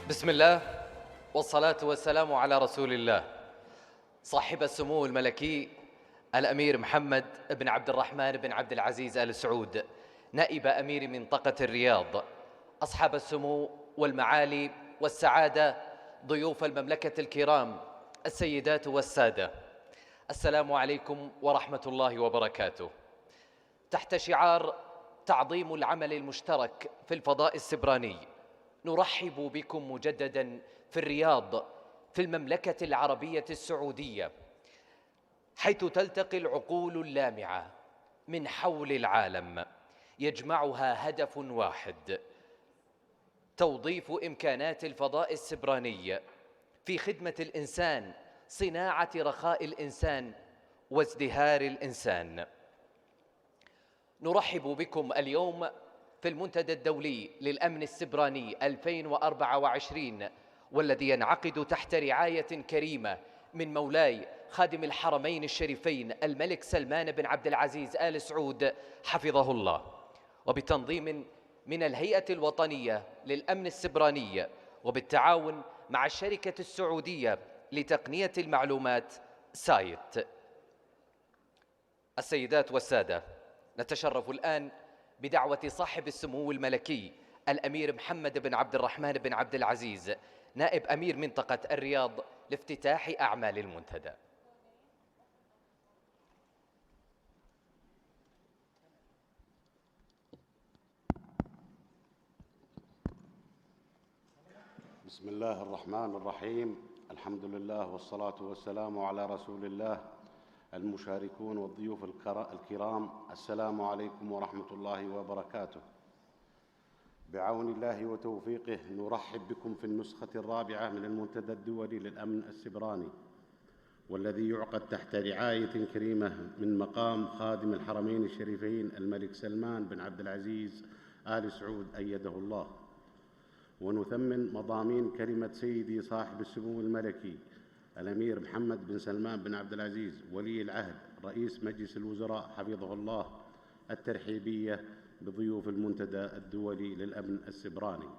بسم الله والصلاة والسلام على رسول الله صاحب السمو الملكي الأمير محمد بن عبد الرحمن بن عبد العزيز آل سعود، نائب أمير منطقة الرياض، أصحاب السمو والمعالي والسعادة، ضيوف المملكة الكرام، السيدات والسادة، السلام عليكم ورحمة الله وبركاته. تحت شعار تعظيم العمل المشترك في الفضاء السبراني، نرحب بكم مجدداً في الرياض في المملكة العربية السعودية، حيث تلتقي العقول اللامعة من حول العالم، يجمعها هدف واحد: توظيف إمكانات الفضاء السبراني في خدمة الإنسان، صناعة رخاء الإنسان وازدهار الإنسان. نرحب بكم اليوم في المنتدى الدولي للأمن السبراني 2024، والذي ينعقد تحت رعاية كريمة من مولاي خادم الحرمين الشريفين الملك سلمان بن عبد العزيز آل سعود حفظه الله، وبتنظيم من الهيئة الوطنية للأمن السبراني، وبالتعاون مع الشركة السعودية لتقنية المعلومات سايت. السيدات والسادة، نتشرف الآن بدعوة صاحب السمو الملكي الأمير محمد بن عبد الرحمن بن عبد العزيز، نائب أمير منطقة الرياض، لافتتاح أعمال المنتدى. بسم الله الرحمن الرحيم. الحمد لله والصلاة والسلام على رسول الله. المشاركون والضيوف الكرام، السلام عليكم ورحمة الله وبركاته. بعون الله وتوفيقه نرحب بكم في النسخة الرابعة من المنتدى الدولي للأمن السبراني، والذي يعقد تحت رعاية كريمة من مقام خادم الحرمين الشريفين الملك سلمان بن عبد العزيز آل سعود أيده الله. ونثمن مضامين كلمة سيدي صاحب السمو الملكي الأمير محمد بن سلمان بن عبد العزيز ولي العهد رئيس مجلس الوزراء حفظه الله الترحيبية بضيوف المنتدى الدولي للأمن السبراني،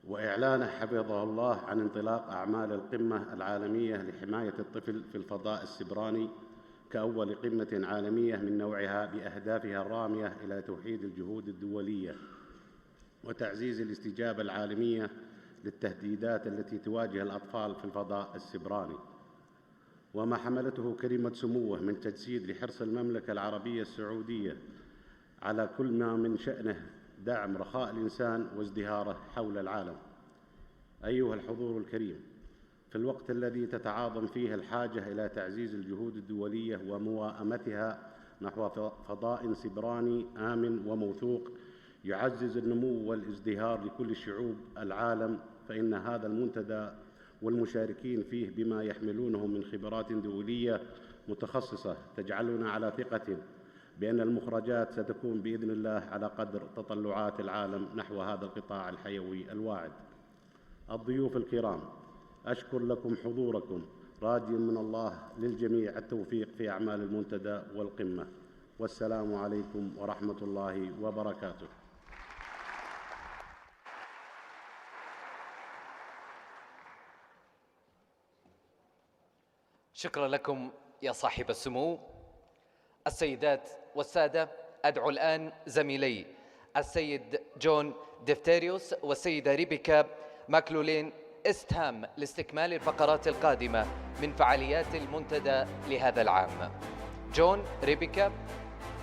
وإعلانه حفظه الله عن انطلاق أعمال القمة العالمية لحماية الطفل في الفضاء السبراني كأول قمة عالمية من نوعها، بأهدافها الرامية إلى توحيد الجهود الدولية وتعزيز الاستجابة العالمية للتهديدات التي تواجه الأطفال في الفضاء السبراني، وما حملته كلمة سموه من تجسيد لحرص المملكة العربية السعودية على كل ما من شأنه دعم رخاء الإنسان وازدهاره حول العالم. أيها الحضور الكريم، في الوقت الذي تتعاظم فيه الحاجة إلى تعزيز الجهود الدولية ومواءمتها نحو فضاء سبراني آمن وموثوق يعزز النمو والازدهار لكل شعوب العالم، فإن هذا المنتدى والمشاركين فيه بما يحملونه من خبرات دولية متخصصة تجعلنا على ثقة بأن المخرجات ستكون بإذن الله على قدر تطلعات العالم نحو هذا القطاع الحيوي الواعد. الضيوف الكرام، أشكر لكم حضوركم، راجيا من الله للجميع التوفيق في أعمال المنتدى والقمة، والسلام عليكم ورحمة الله وبركاته. شكرا لكم يا صاحب السمو. السيدات والسادة، أدعو الآن زميلي السيد جون ديفتيريوس والسيدة ريبيكا ماكلولين استهام لاستكمال الفقرات القادمة من فعاليات المنتدى لهذا العام. جون، ريبيكا،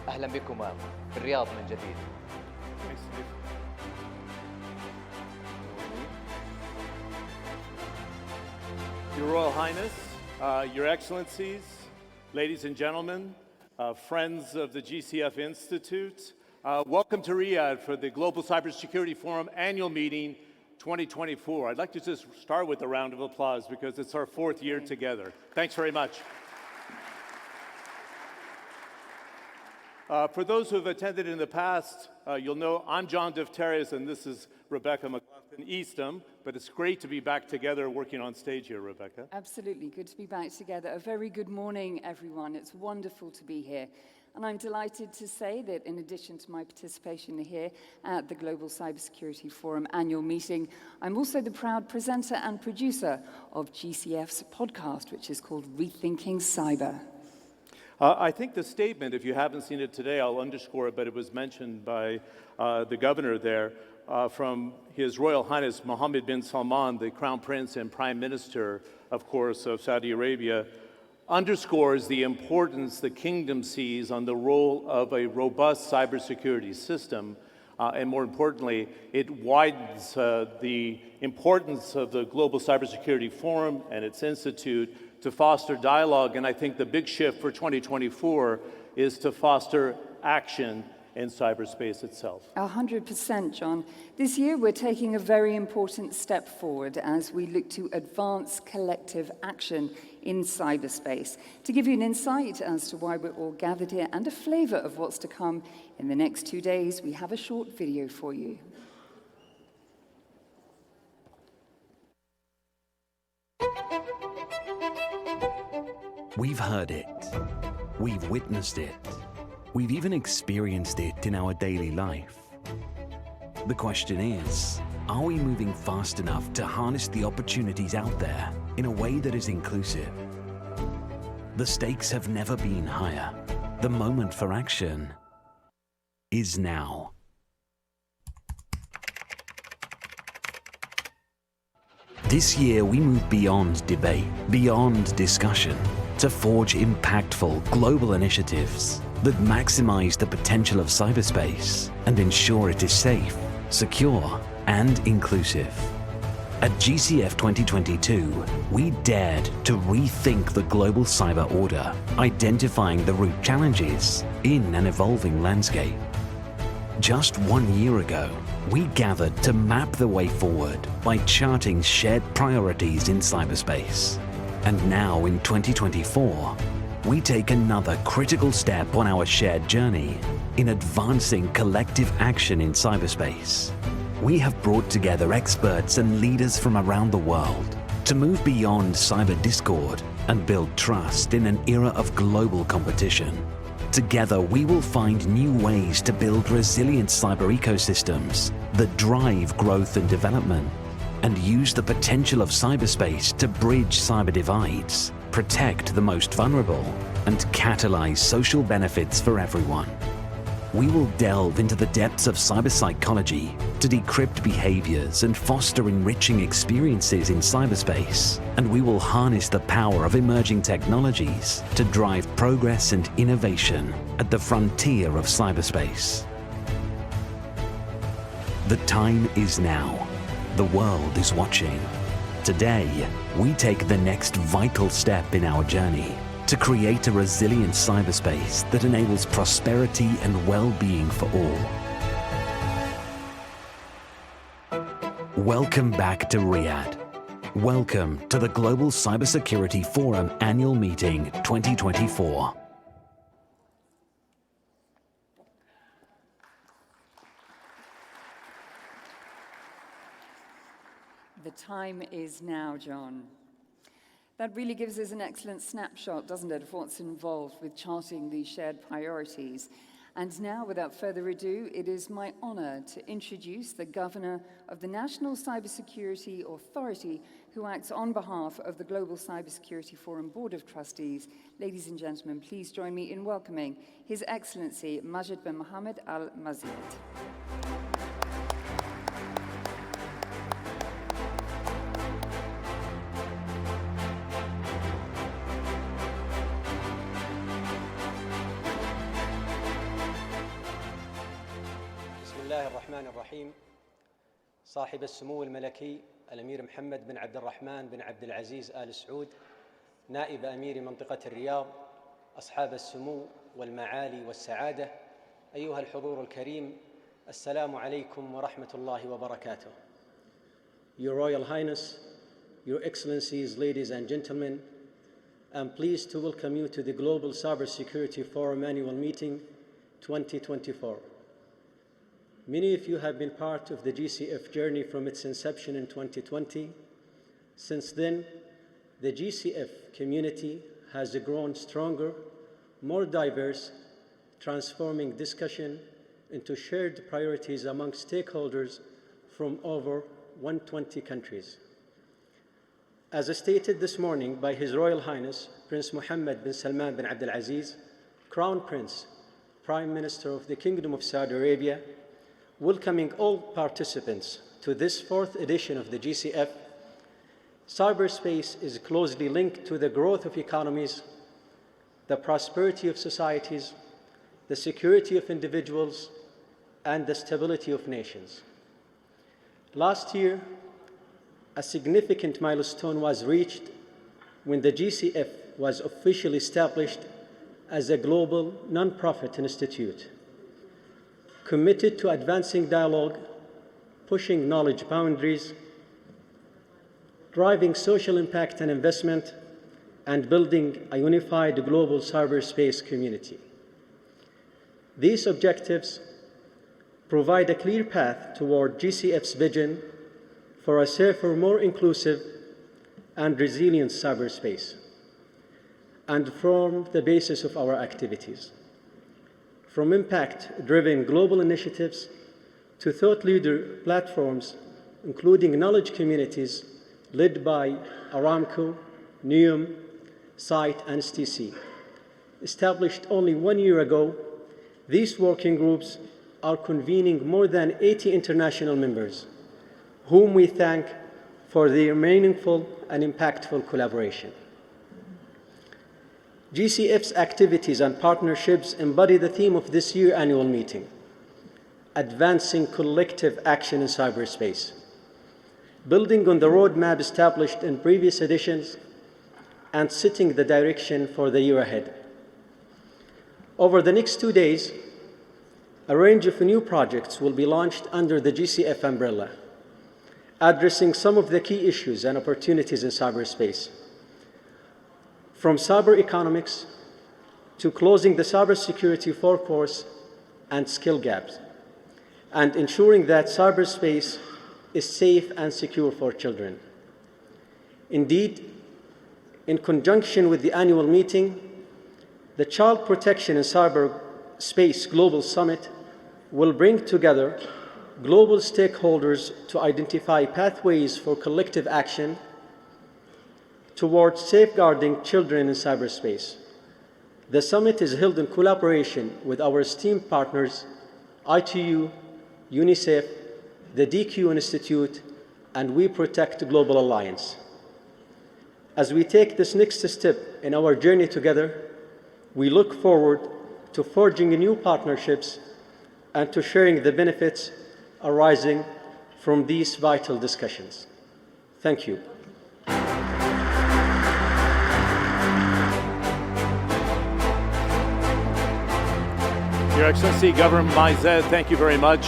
أهلا بكما في الرياض من جديد. Your Royal Highness, Your Excellencies, ladies and gentlemen, friends of the GCF Institute, welcome to Riyadh for the Global Cybersecurity Forum Annual Meeting 2024. I'd like to just start with a round of applause because it's our fourth year together. Thanks very much. For those who have attended in the past, you'll know I'm John Defterius and this is Rebecca McLaughlin-Eastham, but it's great to be back together working on stage here, Rebecca. Absolutely, good to be back together. A very good morning, everyone. It's wonderful to be here. And I'm delighted to say that in addition to my participation here at the Global Cybersecurity Forum annual meeting, I'm also the proud presenter and producer of GCF's podcast, which is called Rethinking Cyber. I think the statement, if you haven't seen it today, I'll underscore it, but it was mentioned by the governor there, from His Royal Highness Mohammed bin Salman, the Crown Prince and Prime Minister, of course, of Saudi Arabia, underscores the importance the kingdom sees on the role of a robust cybersecurity system. And more importantly, it widens the importance of the Global Cybersecurity Forum and its institute to foster dialogue. And I think the big shift for 2024 is to foster action in cyberspace itself. 100%, John. This year, we're taking a very important step forward as we look to advance collective action in cyberspace. To give you an insight as to why we're all gathered here and a flavor of what's to come in the next 2 days, we have a short video for you. We've heard it. We've witnessed it. We've even experienced it in our daily life. The question is, are we moving fast enough to harness the opportunities out there in a way that is inclusive? The stakes have never been higher. The moment for action is now. This year, we move beyond debate, beyond discussion, to forge impactful global initiatives that maximize the potential of cyberspace and ensure it is safe, secure, and inclusive. At GCF 2022, we dared to rethink the global cyber order, identifying the root challenges in an evolving landscape. Just 1 year ago, we gathered to map the way forward by charting shared priorities in cyberspace. And now in 2024, we take another critical step on our shared journey in advancing collective action in cyberspace. We have brought together experts and leaders from around the world to move beyond cyber discord and build trust in an era of global competition. Together, we will find new ways to build resilient cyber ecosystems that drive growth and development, and use the potential of cyberspace to bridge cyber divides, protect the most vulnerable, and catalyze social benefits for everyone. We will delve into the depths of cyber psychology to decrypt behaviors and foster enriching experiences in cyberspace. And we will harness the power of emerging technologies to drive progress and innovation at the frontier of cyberspace. The time is now. The world is watching. Today, we take the next vital step in our journey to create a resilient cyberspace that enables prosperity and well-being for all. Welcome back to Riyadh. Welcome to the Global Cybersecurity Forum Annual Meeting 2024. The time is now, John. That really gives us an excellent snapshot, doesn't it, of what's involved with charting these shared priorities. And now, without further ado, it is my honor to introduce the Governor of the National Cybersecurity Authority, who acts on behalf of the Global Cybersecurity Forum Board of Trustees. Ladies and gentlemen, please join me in welcoming His Excellency Majid bin Mohammed Al Mazid. بسم الله الرحمن الرحيم. صاحب السمو الملكي الأمير محمد بن عبد الرحمن بن عبد العزيز آل سعود، نائب أمير منطقة الرياض، أصحاب السمو والمعالي والسعادة، أيها الحضور الكريم، السلام عليكم ورحمة الله وبركاته. Your Royal Highness, Your Excellencies, ladies and gentlemen, I'm pleased to welcome you to the Global Cybersecurity Forum Annual Meeting 2024. Many of you have been part of the GCF journey from its inception in 2020. Since then, the GCF community has grown stronger, more diverse, transforming discussion into shared priorities among stakeholders from over 120 countries. As stated this morning by His Royal Highness Prince Mohammed bin Salman bin Abdul Aziz, Crown Prince, Prime Minister of the Kingdom of Saudi Arabia, welcoming all participants to this 4th edition of the GCF, cyberspace is closely linked to the growth of economies, the prosperity of societies, the security of individuals, and the stability of nations. Last year, a significant milestone was reached when the GCF was officially established as a global non-profit institute, committed to advancing dialogue, pushing knowledge boundaries, driving social impact and investment, and building a unified global cyberspace community. These objectives provide a clear path toward GCF's vision for a safer, more inclusive, and resilient cyberspace, and form the basis of our activities. From impact-driven global initiatives to thought leader platforms, including knowledge communities led by Aramco, NEOM, SITE, and STC. Established only 1 year ago, these working groups are convening more than 80 international members, whom we thank for their meaningful and impactful collaboration. GCF's activities and partnerships embody the theme of this year's annual meeting, advancing collective action in cyberspace. Building on the roadmap established in previous editions and setting the direction for the year ahead. Over the next 2 days, a range of new projects will be launched under the GCF umbrella, addressing some of the key issues and opportunities in cyberspace. From cyber economics to closing the cybersecurity workforce and skill gaps, and ensuring that cyberspace is safe and secure for children. Indeed, in conjunction with the annual meeting, the Child Protection in Cyberspace Global Summit will bring together global stakeholders to identify pathways for collective action towards safeguarding children in cyberspace. The summit is held in collaboration with our esteemed partners, ITU, UNICEF, the DQ Institute, and We Protect Global Alliance. As we take this next step in our journey together, we look forward to forging new partnerships and to sharing the benefits arising from these vital discussions. Thank you. Your Excellency, Governor Maized, thank you very much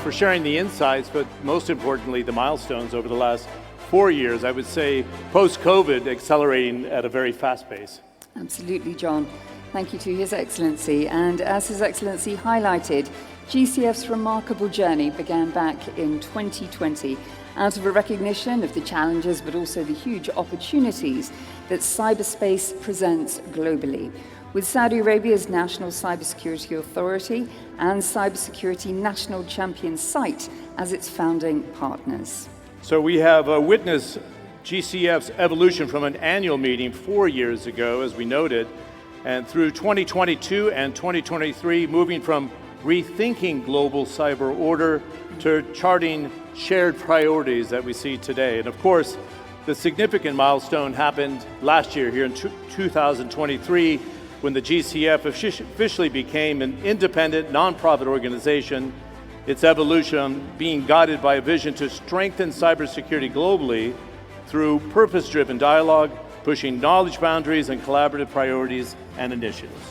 for sharing the insights, but most importantly, the milestones over the last 4 years. I would say post-COVID accelerating at a very fast pace. Absolutely, John. Thank you to His Excellency. And as His Excellency highlighted, GCF's remarkable journey began back in 2020 out of a recognition of the challenges but also the huge opportunities that cyberspace presents globally. With Saudi Arabia's National Cybersecurity Authority and Cybersecurity National Champion SITE as its founding partners. So we have witnessed GCF's evolution from an annual meeting 4 years ago, as we noted, and through 2022 and 2023, moving from rethinking global cyber order to charting shared priorities that we see today. And of course, the significant milestone happened last year here in 2023, when the GCF officially became an independent, nonprofit organization, its evolution being guided by a vision to strengthen cybersecurity globally through purpose-driven dialogue, pushing knowledge boundaries and collaborative priorities and initiatives.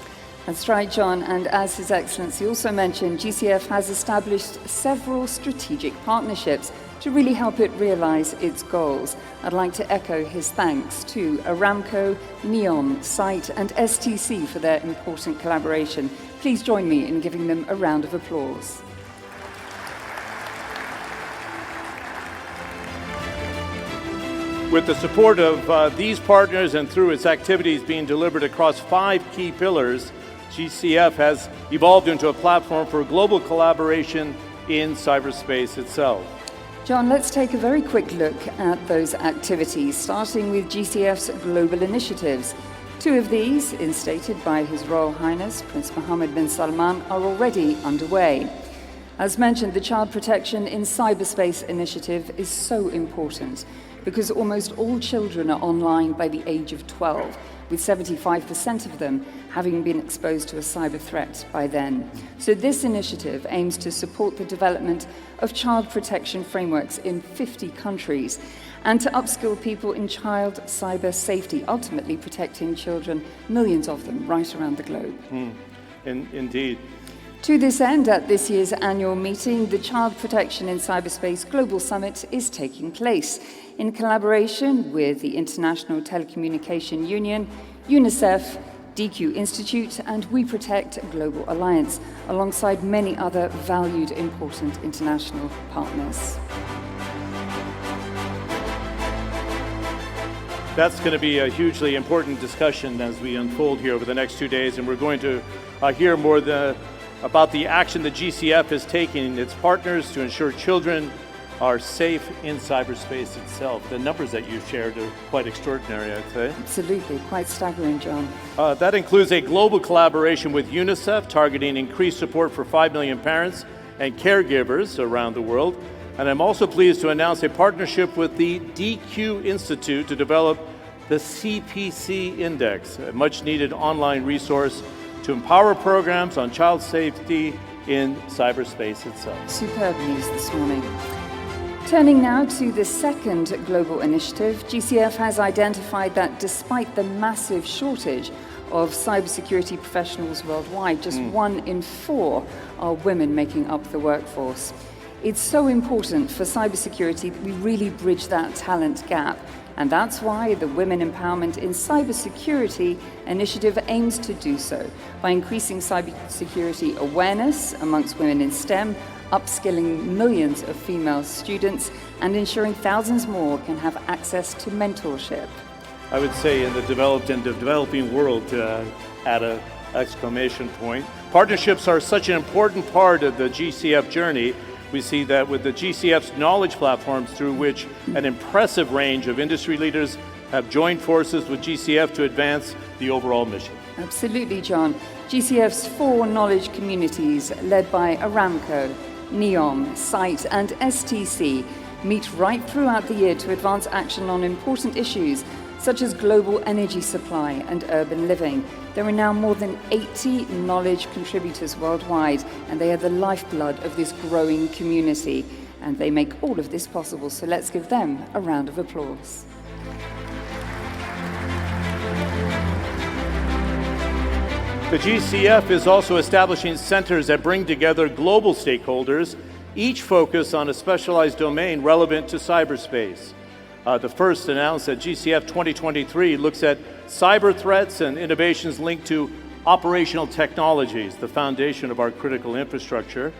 That's right, John, and as His Excellency also mentioned, GCF has established several strategic partnerships to really help it realize its goals. I'd like to echo his thanks to Aramco, NEOM, SITE, and STC for their important collaboration. Please join me in giving them a round of applause. With the support of these partners and through its activities being delivered across 5 key pillars, GCF has evolved into a platform for global collaboration in cyberspace itself. John, let's take a very quick look at those activities, starting with GCF's global initiatives. Two of these, instated by His Royal Highness Prince Mohammed bin Salman, are already underway. As mentioned, the Child Protection in Cyberspace initiative is so important because almost all children are online by the age of 12, with 75% of them having been exposed to a cyber threat by then. So this initiative aims to support the development of child protection frameworks in 50 countries and to upskill people in child cyber safety, ultimately protecting children, millions of them, right around the globe. Indeed. To this end, at this year's annual meeting, the Child Protection in Cyberspace Global Summit is taking place in collaboration with the International Telecommunication Union, UNICEF, DQ Institute, and We Protect Global Alliance, alongside many other valued, important international partners. That's going to be a hugely important discussion as we unfold here over the next 2 days, and we're going to hear more about the action the GCF is taking its partners to ensure children are safe in cyberspace itself. The numbers that you shared are quite extraordinary, I'd say. Absolutely, quite staggering, John. That includes a global collaboration with UNICEF targeting increased support for 5 million parents and caregivers around the world. And I'm also pleased to announce a partnership with the DQ Institute to develop the CPC Index, a much-needed online resource to empower programs on child safety in cyberspace itself. Superb news this morning. Turning now to the second global initiative, GCF has identified that despite the massive shortage of cybersecurity professionals worldwide, just 1 in 4 are women making up the workforce. It's so important for cybersecurity that we really bridge that talent gap. And that's why the Women Empowerment in Cybersecurity initiative aims to do so by increasing cybersecurity awareness amongst women in STEM, upskilling millions of female students, and ensuring thousands more can have access to mentorship. I would say in the developed and developing world, add an exclamation point. Partnerships are such an important part of the GCF journey. We see that with the GCF's knowledge platforms, through which an impressive range of industry leaders have joined forces with GCF to advance the overall mission. Absolutely, John. GCF's 4 knowledge communities, led by Aramco, NEOM, SITE, and STC, meet right throughout the year to advance action on important issues such as global energy supply and urban living. There are now more than 80 knowledge contributors worldwide, and they are the lifeblood of this growing community. And they make all of this possible, so let's give them a round of applause. The GCF is also establishing centers that bring together global stakeholders, each focused on a specialized domain relevant to cyberspace. The first announced at GCF 2023 looks at cyber threats and innovations linked to operational technologies, the foundation of our critical infrastructure.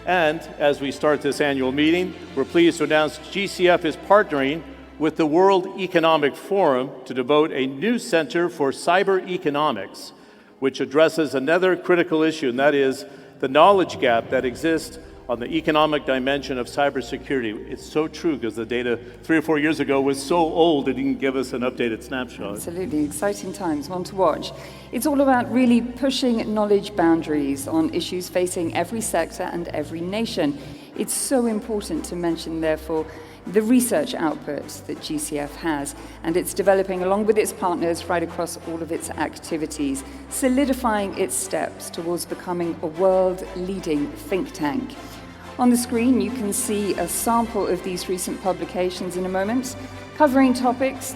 And as we start this annual meeting, we're pleased to announce GCF is partnering with the World Economic Forum to devote a new center for cyber economics, which addresses another critical issue, and that is the knowledge gap that exists on the economic dimension of cybersecurity. It's so true because the data 3 or 4 years ago was so old it didn't give us an updated snapshot. Absolutely, exciting times, one to watch. It's all about really pushing knowledge boundaries on issues facing every sector and every nation. It's so important to mention, therefore, the research output that GCF has, and it's developing along with its partners right across all of its activities, solidifying its steps towards becoming a world-leading think tank. On the screen, you can see a sample of these recent publications in a moment, covering topics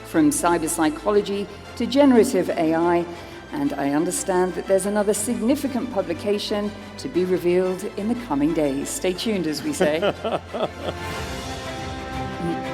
from cyber psychology to generative AI, and I understand that there's another significant publication to be revealed in the coming days. Stay tuned, as we say.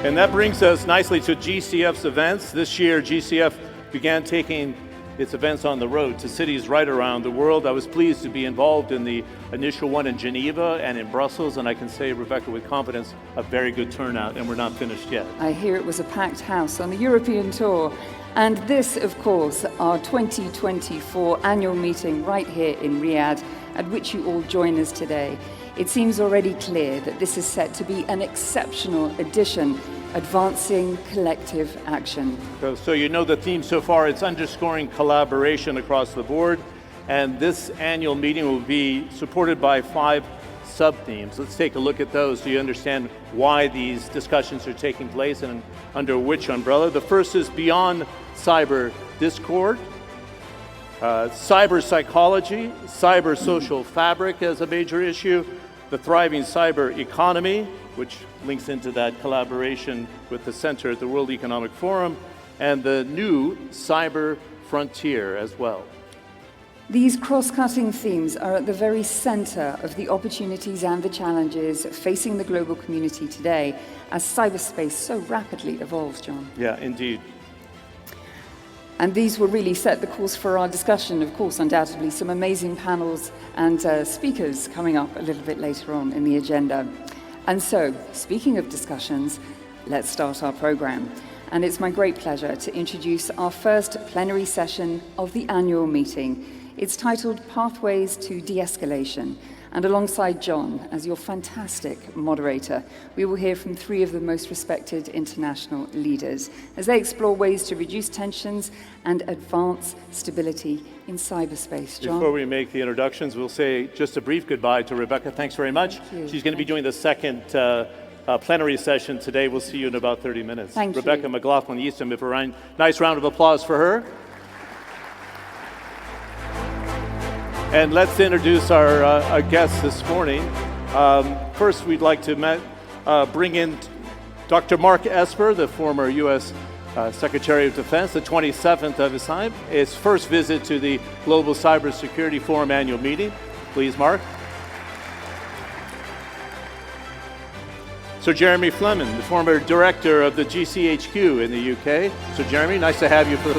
And that brings us nicely to GCF's events. This year, GCF began taking its events on the road to cities right around the world. I was pleased to be involved in the initial one in Geneva and in Brussels, and I can say, Rebecca, with confidence, a very good turnout, and we're not finished yet. I hear it was a packed house on the European tour. And this, of course, our 2024 annual meeting right here in Riyadh, at which you all join us today. It seems already clear that this is set to be an exceptional edition, advancing collective action. So you know the theme so far, it's underscoring collaboration across the board, and this annual meeting will be supported by 5 sub-themes. Let's take a look at those so you understand why these discussions are taking place and under which umbrella. The first is Beyond Cyber Discord, cyber psychology, cyber social fabric as a major issue, the thriving cyber economy, which links into that collaboration with the center at the World Economic Forum, and the new cyber frontier as well. These cross-cutting themes are at the very center of the opportunities and the challenges facing the global community today as cyberspace so rapidly evolves, John. Yeah, indeed. And these will really set the course for our discussion, of course, undoubtedly some amazing panels and speakers coming up a little bit later on in the agenda. And so, speaking of discussions, let's start our program. And it's my great pleasure to introduce our first plenary session of the annual meeting. It's titled Pathways to De-escalation. And alongside John, as your fantastic moderator, we will hear from 3 of the most respected international leaders as they explore ways to reduce tensions and advance stability in cyberspace. John? Before we make the introductions, we'll say just a brief goodbye to Rebecca. Thanks very much. She's going to be doing the second plenary session today. We'll see you in about 30 minutes. Thank Rebecca you. McLaughlin-Eastham, if a nice round of applause for her. And let's introduce our guests this morning. First, we'd like to bring in Dr. Mark Esper, the former U.S. Secretary of Defense, the 27th of his time, his first visit to the Global Cybersecurity Forum annual meeting. Please, Mark. Sir Jeremy Fleming, the former director of the GCHQ in the UK. Sir Jeremy, nice to have you for